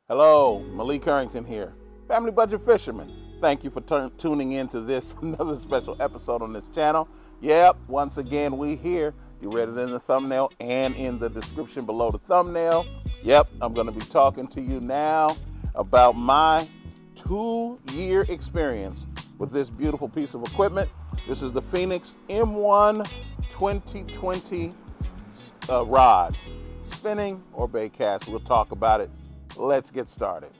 Hello, Malik Harrington here, Family Budget Fisherman. Thank you for tuning in to this another special episode on this channel. Yep, once again we here. You read it in the thumbnail and in the description below the thumbnail. Yep, I'm going to be talking to you now about my 2-year experience with this beautiful piece of equipment. This is the Phenix M1 2020 rod, spinning or bait cast. We'll talk about it. Let's get started.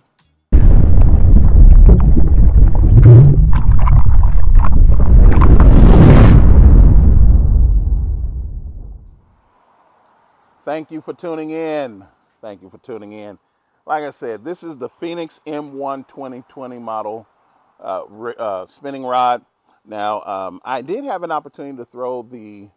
Thank you for tuning in. Thank you for tuning in. Like I said, this is the Phenix M1 2020 model spinning rod. Now, I did have an opportunity to throw the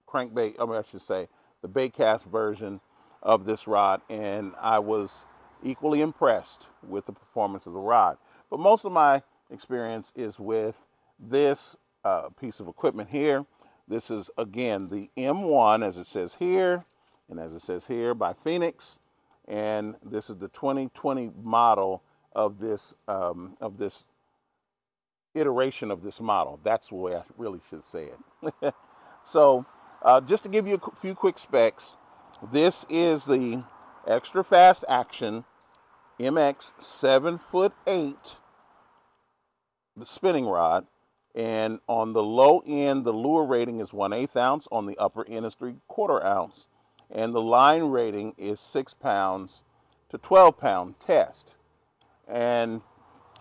crankbait, I should say, the bait cast version of this rod, and I was equally impressed with the performance of the rod. But most of my experience is with this piece of equipment here. This is, again, the M1, as it says here, and as it says here, by Phenix. And this is the 2020 model of this iteration of this model. That's the way I really should say it. So just to give you a few quick specs, this is the extra fast action MX 7'8" the spinning rod, and on the low end the lure rating is 1/8 ounce, on the upper end is 3/4 ounce, and the line rating is 6 pounds to 12 pound test. And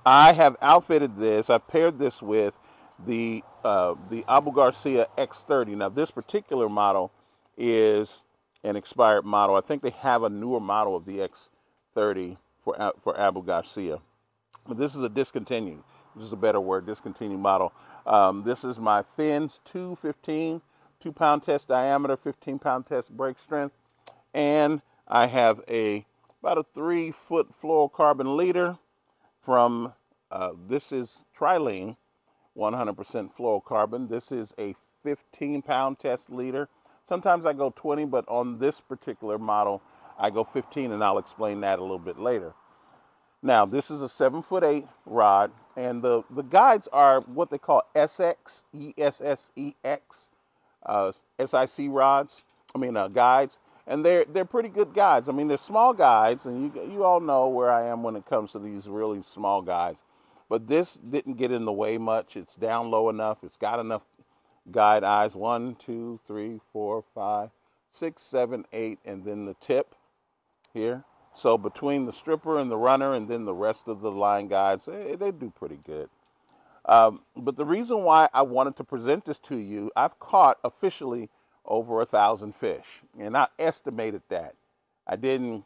I have outfitted this, I've paired this with the Abu Garcia X30. Now this particular model is an expired model. I think they have a newer model of the X30 for Abu Garcia, but this is a discontinued, which is a better word, discontinued model. This is my fins 215, 2 pound test diameter, 15 pound test break strength, and I have about a 3-foot fluorocarbon leader from this is Trilene 100% fluorocarbon. This is a 15 pound test leader. Sometimes I go 20, but on this particular model, I go 15, and I'll explain that a little bit later. Now, this is a 7'8" rod, and the guides are what they call SX, ESSEX, SIC rods, guides, and they're pretty good guides. I mean, they're small guides, and you all know where I am when it comes to these really small guides. But this didn't get in the way much. It's down low enough. It's got enough guide eyes, 1, 2, 3, 4, 5, 6, 7, 8, and then the tip here. So between the stripper and the runner and then the rest of the line guides, they do pretty good. But the reason why I wanted to present this to you, I've caught officially over 1,000 fish, and I estimated that. I didn't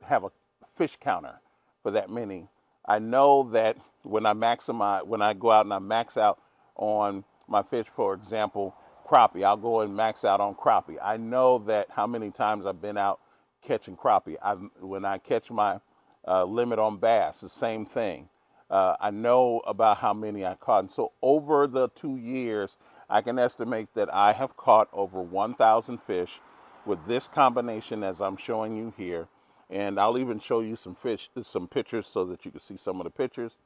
have a fish counter for that many. I know that when I go out and I max out on my fish, for example, crappie, I'll go and max out on crappie. I know that how many times I've been out catching crappie. When I catch my limit on bass, the same thing. I know about how many I caught. And so over the 2 years, I can estimate that I have caught over 1,000 fish with this combination as I'm showing you here. And I'll even show you some pictures so that you can see some of the pictures.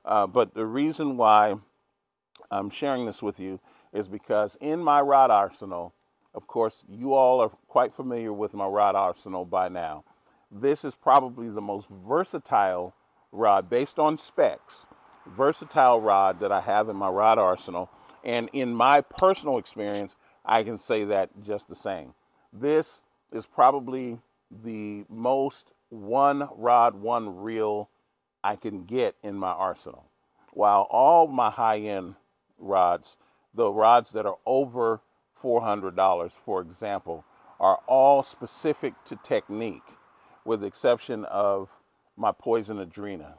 But the reason why I'm sharing this with you is because in my rod arsenal, of course, you all are quite familiar with my rod arsenal by now. This is probably the most versatile rod, based on specs, versatile rod that I have in my rod arsenal. And in my personal experience, I can say that just the same. This is probably the most one rod, one reel I can get in my arsenal. While all my high-end rods, the rods that are over $400, for example, are all specific to technique, with the exception of my Poison Adrena.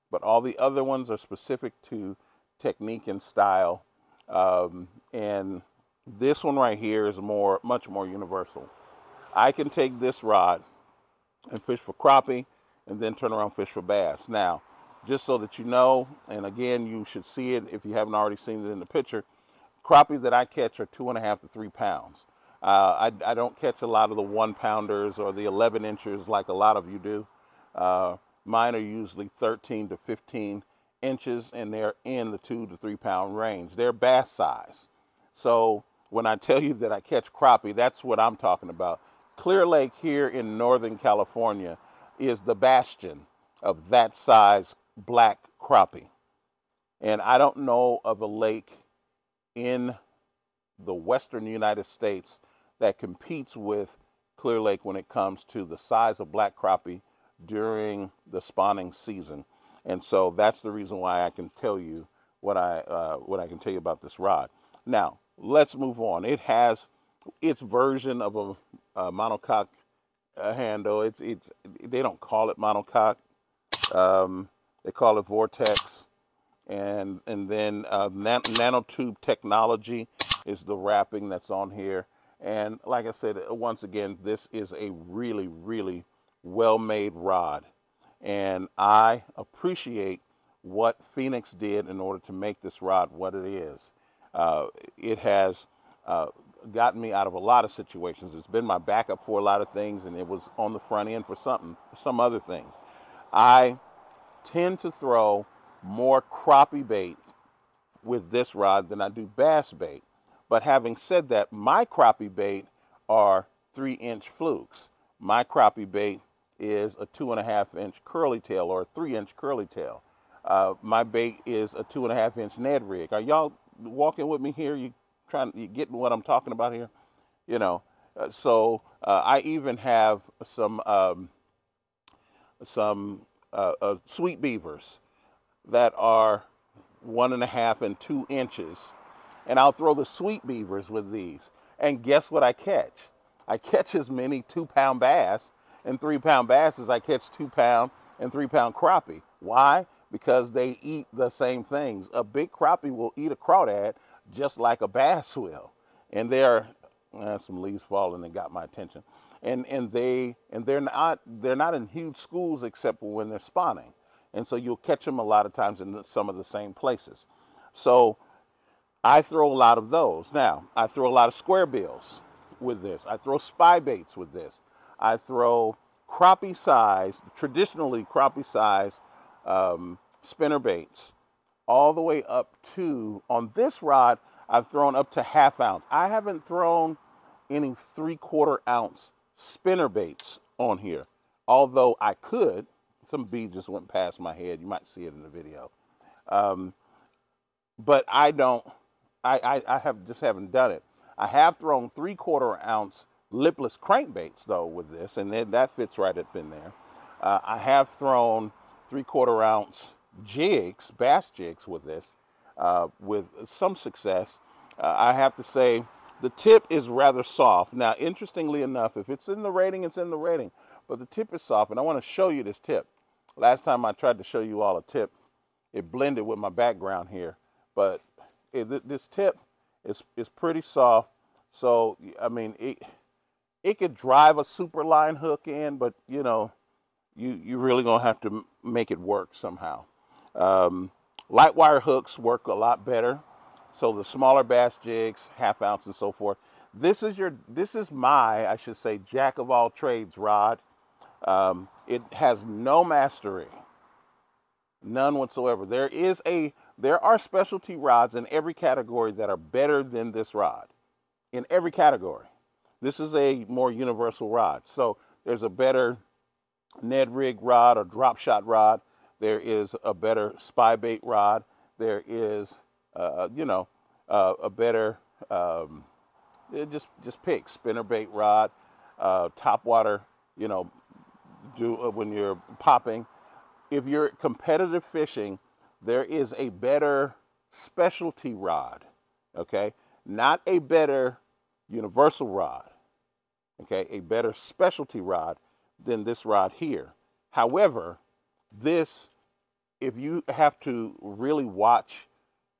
But all the other ones are specific to technique and style. And this one right here is much more universal. I can take this rod and fish for crappie and then turn around and fish for bass. Now, just so that you know, and again, you should see it if you haven't already seen it in the picture, crappie that I catch are 2.5 to 3 pounds. I don't catch a lot of the 1-pounders or the 11 inchers like a lot of you do. Mine are usually 13 to 15 inches, and they're in the 2 to 3 pound range. They're bass size. So when I tell you that I catch crappie, that's what I'm talking about. Clear Lake here in Northern California is the bastion of that size black crappie. And I don't know of a lake in the western United States that competes with Clear Lake when it comes to the size of black crappie during the spawning season. And so that's the reason why I can tell you what I can tell you about this rod. Now, let's move on. It has its version of a monocoque handle. They don't call it monocoque. They call it vortex. And then nanotube technology is the wrapping that's on here. And like I said, once again, this is a really, really well-made rod. And I appreciate what Phenix did in order to make this rod what it is. It has gotten me out of a lot of situations. It's been my backup for a lot of things, and it was on the front end for some other things. I tend to throw more crappie bait with this rod than I do bass bait. But having said that, my crappie bait are 3-inch flukes. My crappie bait is a 2.5-inch curly tail or a 3-inch curly tail. My bait is a 2.5-inch Ned rig. Are y'all walking with me here? You getting what I'm talking about here? You know, so I even have some sweet beavers that are 1.5 and 2 inches. And I'll throw the sweet beavers with these. And guess what I catch? I catch as many 2-pound bass and 3-pound bass as I catch 2-pound and 3-pound crappie. Why? Because they eat the same things. A big crappie will eat a crawdad just like a bass will. And they're some leaves falling and got my attention. And they're not in huge schools except for when they're spawning. And so you'll catch them a lot of times in some of the same places. So I throw a lot of those. Now, I throw a lot of square bills with this. I throw spy baits with this. I throw crappie size, traditionally crappie size spinner baits, all the way up to, on this rod, I've thrown up to 1/2 ounce. I haven't thrown any 3/4 ounce spinner baits on here, although I could. Some bee just went past my head. You might see it in the video. But I don't. I haven't done it. I have thrown 3/4 ounce lipless crankbaits though with this, and then that fits right up in there. I have thrown 3/4 ounce jigs, bass jigs with this, with some success. I have to say the tip is rather soft. Now, interestingly enough, if it's in the rating, it's in the rating, but the tip is soft, and I want to show you this tip. Last time I tried to show you all a tip, it blended with my background here, but this tip is pretty soft. So, I mean, it could drive a super line hook in, but, you know, you really gonna have to make it work somehow. Light wire hooks work a lot better. So the smaller bass jigs, 1/2 ounce and so forth. This is my, I should say, jack of all trades rod. It has no mastery, none whatsoever. There are specialty rods in every category that are better than this rod, in every category. This is a more universal rod. So there's a better Ned rig rod or drop shot rod. There is a better spy bait rod. There is, a better, just pick spinner bait rod, top water, when you're popping. If you're competitive fishing, there is a better specialty rod, okay? Not a better universal rod, okay? A better specialty rod than this rod here. However, this, if you have to really watch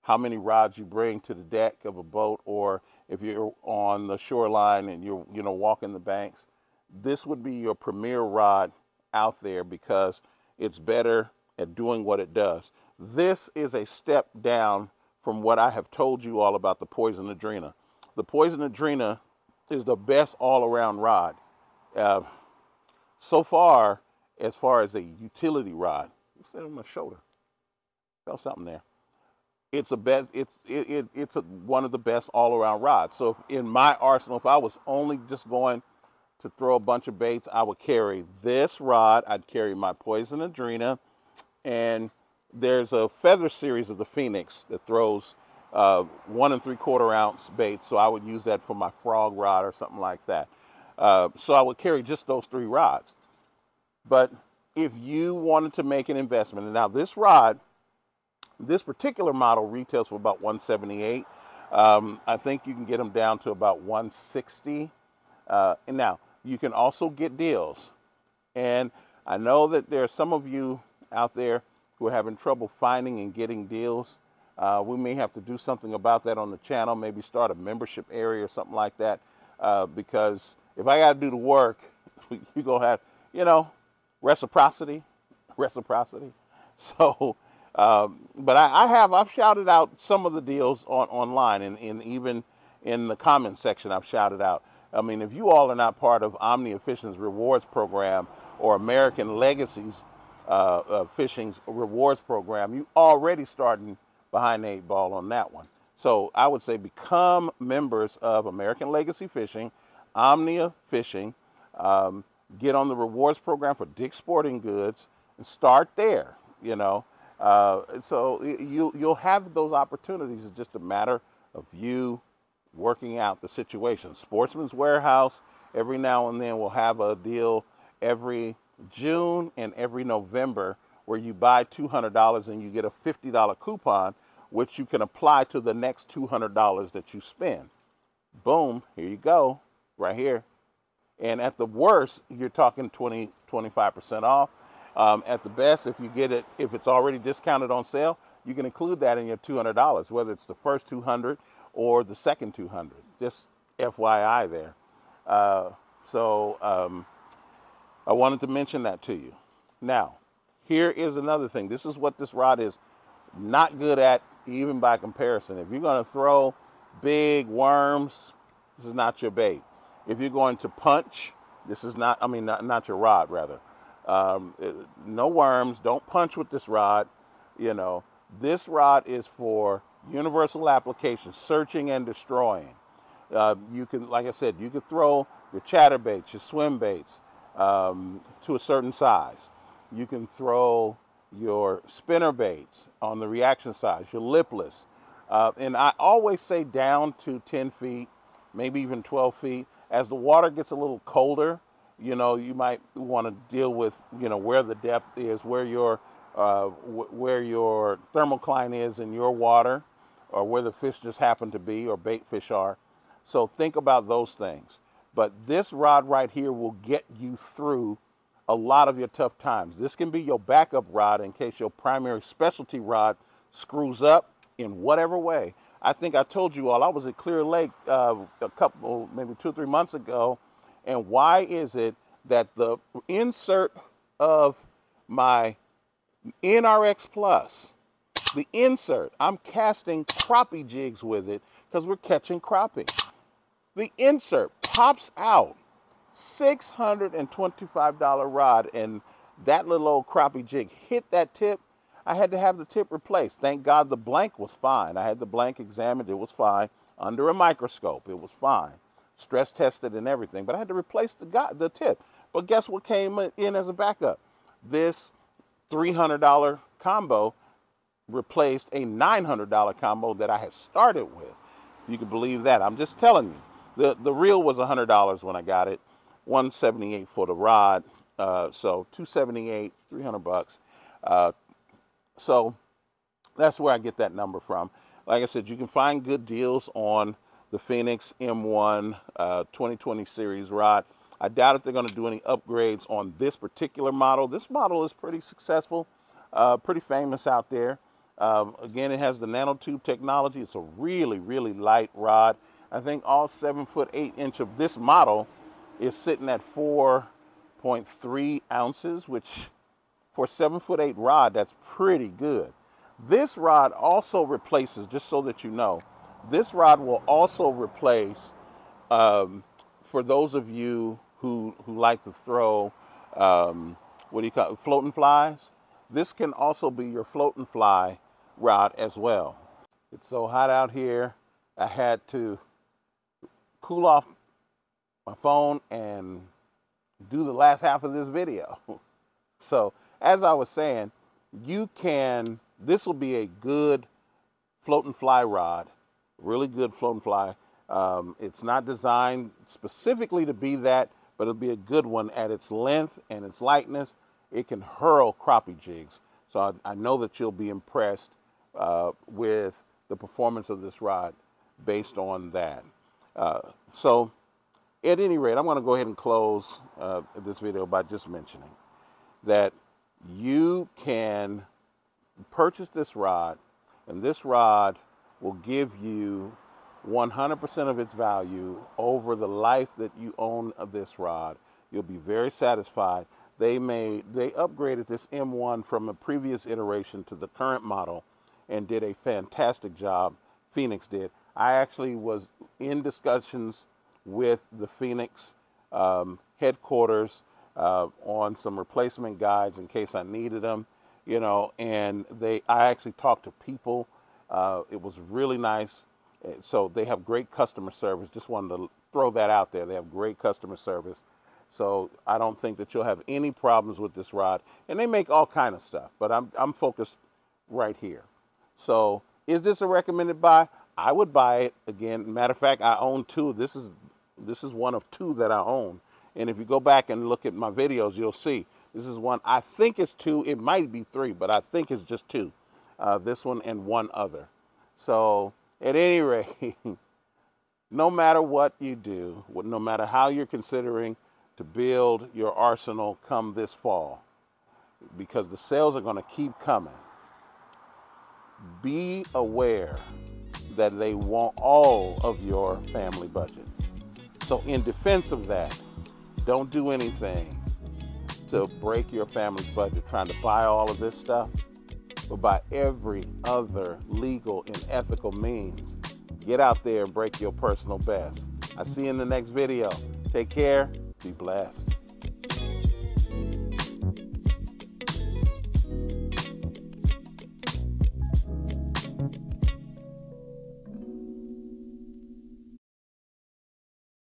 how many rods you bring to the deck of a boat, or if you're on the shoreline and you're, walking the banks, this would be your premier rod out there because it's better at doing what it does. This is a step down from what I have told you all about the Poison Adrena. The Poison Adrena is the best all-around rod. Uh, so far as a utility rod, what's that on my shoulder? Felt something there. It's one of the best all-around rods. So in my arsenal, if I was only just going to throw a bunch of baits, I would carry this rod. I'd carry my Poison Adrena, and there's a feather series of the Phenix that throws 1 3/4 ounce baits. So I would use that for my frog rod or something like that. So I would carry just those 3 rods. But if you wanted to make an investment, and now this rod, this particular model retails for about $178. I think you can get them down to about $160. And now you can also get deals. And I know that there are some of you out there who are having trouble finding and getting deals. We may have to do something about that on the channel, maybe start a membership area or something like that. Because if I got to do the work, you're going to have, you know, reciprocity. So, but I've shouted out some of the deals online, and even in the comments section, I've shouted out. I mean, if you all are not part of Omnia Fishing's rewards program or American Legacy's Fishing's rewards program, you already starting behind the 8 ball on that one. So I would say become members of American Legacy Fishing, Omnia Fishing, get on the rewards program for Dick's Sporting Goods, and start there. You know. So you'll have those opportunities. It's just a matter of you working out the situation. Sportsman's Warehouse, every now and then, will have a deal every June and every November where you buy $200 and you get a $50 coupon, which you can apply to the next $200 that you spend. Boom, here you go, right here. And at the worst, you're talking 25% off. At the best, if you get it, if it's already discounted on sale, you can include that in your $200, whether it's the first 200 or the second 200. Just FYI there. I wanted to mention that to you. Now, here is another thing. This is what this rod is not good at, even by comparison. If you're going to throw big worms, this is not your bait. If you're going to punch, this is not, not your rod, rather. No worms, don't punch with this rod. You know, this rod is for universal application, searching and destroying. You can, like I said, you could throw your chatterbaits, your swim baits to a certain size. You can throw your spinner baits on the reaction size, your lipless. And I always say down to 10 feet, maybe even 12 feet. As the water gets a little colder, you know, you might want to deal with, you know, where the depth is, where your thermocline is in your water, or where the fish just happen to be, or bait fish are. So think about those things. But this rod right here will get you through a lot of your tough times. This can be your backup rod in case your primary specialty rod screws up in whatever way. I think I told you all, I was at Clear Lake maybe 2 or 3 months ago. And why is it that the insert of my NRX Plus, the insert, I'm casting crappie jigs with it because we're catching crappie. The insert pops out, $625 rod, and that little old crappie jig hit that tip. I had to have the tip replaced. Thank God the blank was fine. I had the blank examined. It was fine. Under a microscope, it was fine. Stress tested and everything. But I had to replace the tip. But guess what came in as a backup? This $300 combo replaced a $900 combo that I had started with. You can believe that. I'm just telling you. The reel was $100 when I got it. $178 for the rod. So $278, $300. So that's where I get that number from. Like I said, you can find good deals on the Phenix M1 2020 series rod. I doubt if they're going to do any upgrades on this particular model. This model is pretty successful, pretty famous out there. Again, it has the nanotube technology. It's a really, really light rod. I think all 7 foot 8 inch of this model is sitting at 4.3 ounces, which for a 7 foot 8 rod, that's pretty good. This rod also replaces, just so that you know, this rod will also replace for those of you who like to throw, what do you call it, floating flies, this can also be your floating fly rod as well. It's so hot out here, I had to cool off my phone and do the last half of this video. So as I was saying, this will be a good floating fly rod, really good floating fly. It's not designed specifically to be that, but it'll be a good one at its length and its lightness. It can hurl crappie jigs. So I know that you'll be impressed with the performance of this rod based on that. So at any rate, I'm going to go ahead and close this video by just mentioning that you can purchase this rod, and this rod will give you 100% of its value over the life that you own of this rod. You'll be very satisfied. They upgraded this M1 from a previous iteration to the current model and did a fantastic job. Phenix did. I actually was in discussions with the Phenix headquarters on some replacement guides in case I needed them, you know, and I actually talked to people. It was really nice. So they have great customer service. Just wanted to throw that out there. They have great customer service. So I don't think that you'll have any problems with this rod. And they make all kind of stuff, but I'm focused right here. So is this a recommended buy? I would buy it. Again, matter of fact, I own two. This is one of two that I own. And if you go back and look at my videos, you'll see this is one. I think it's two. It might be three, but I think it's just two. This one and one other. So at any rate, no matter what you do, no matter how you're considering to build your arsenal come this fall, because the sales are going to keep coming, be aware that they want all of your family budget. So in defense of that, don't do anything to break your family's budget trying to buy all of this stuff, but by every other legal and ethical means, get out there and break your personal best. I'll see you in the next video. Take care. Be blessed.